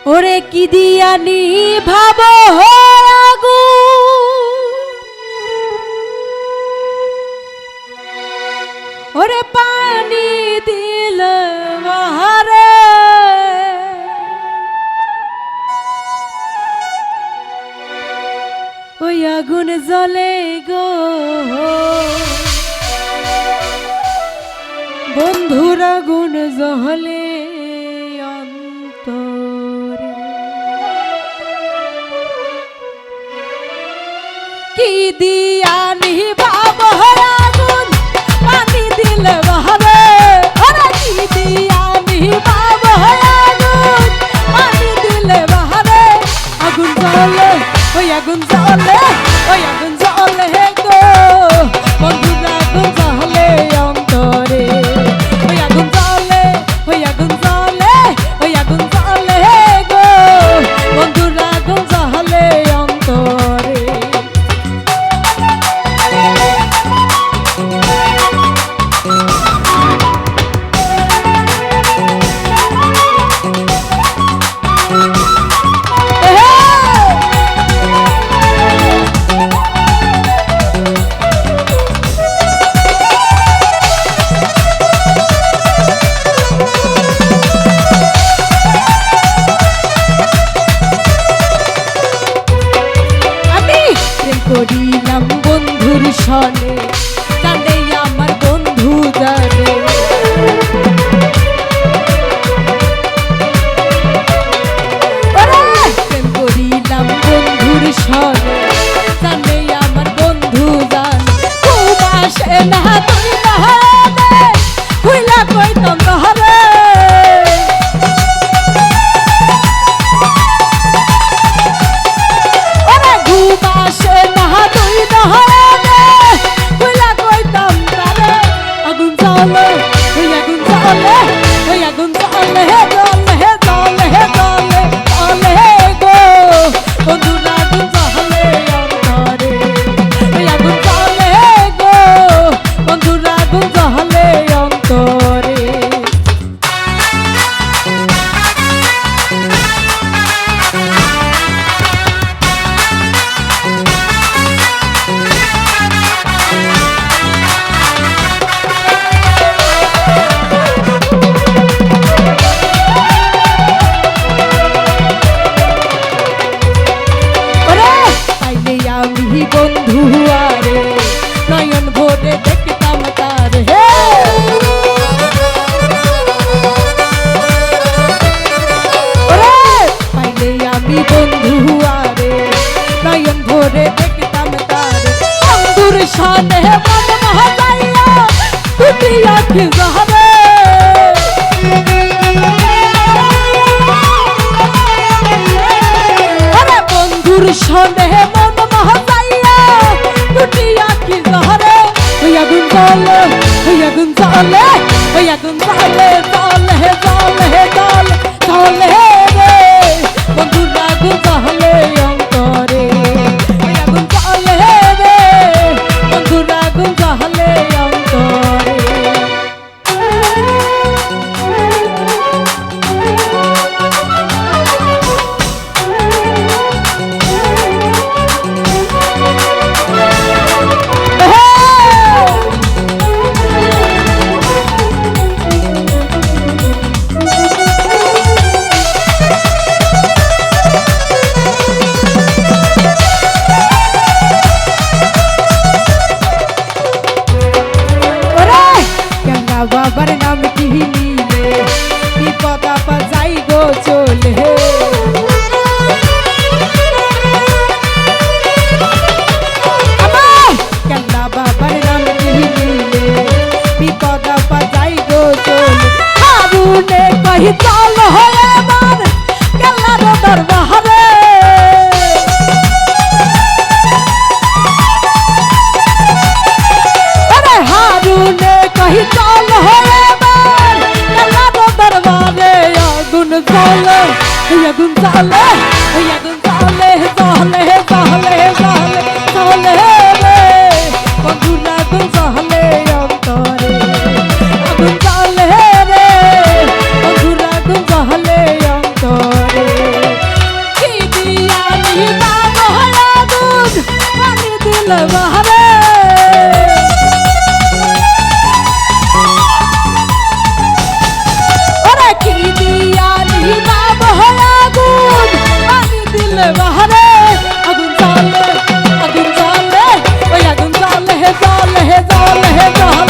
ওরে কি দিয়ানি ভাব আগু ওরে পানি দিল বাহারে ওই আগুন জ্বলে গো বন্ধুর আগুন জ্বলে অন্তরে কি দিয়া নিভাব আগুন পানি দিলে বাহারে ওরে কি দিয়া নিভাব আগুন পানি দিলে বাহারে আগুন জ্বলে ওই আগুন জ্বলে ওই আগুন জ্বলে গো বন্ধুর আগুন জ্বলে অন্তরে ওই আগুন জ্বলে ওই আগুন জ্বলে ওই আগুন জ্বলে গো বন্ধুর আগুন জ্বলে অন্তরে করিলাম বন্ধুর সনে জানে আমার বন্ধু জানে প্রেম করিলাম বন্ধুর সনে জানে আমার বন্ধু জানে খুব আসে না তুই নহলে খুইলা কইতাম নহলে বন্ধু আরে নয়ন ভরে দেখতাম তার হে পাইলে আমি বন্ধু আরে নয়ন ভরে দেখতাম তার বন্ধুর সাথে মন মহাজাইয়া দুটি আঁখি জহরে বন্ধুর সাথে মন মহাজাইয়া দুটি আঁখি জহরে ওই আগুন জ্বলে ওই আগুন জ্বলে ওই আগুন জ্বলে জ্বলে জ্বলে জ্বলে জ্বলে রে বন্ধুর আগুন জ্বলে অন্তরে ওই আগুন জ্বলে রে বন্ধুর আগুন জ্বলে অন্তরে বাবার নাম কি নিলে বিপদ আপা যাই গো চলে কেল্লা বাবার নাম কি নিলে বিপদ আপা যাই গো চলে আগুনে কহি চল হয়ে মান কেল্লার দরবারে হারুনে কহি চল হয়ে মান কেল্লার দরবারে আগুন জ্বলে আগুন জ্বলে আগুন জ্বলে জ্বলে জ্বলে জ্বলে জ্বলে রে বন্ধুর আগুন জ্বলে অন্তরে আগুন জ্বলে রে বন্ধুর আগুন জ্বলে অন্তরে জল হে জল হে জল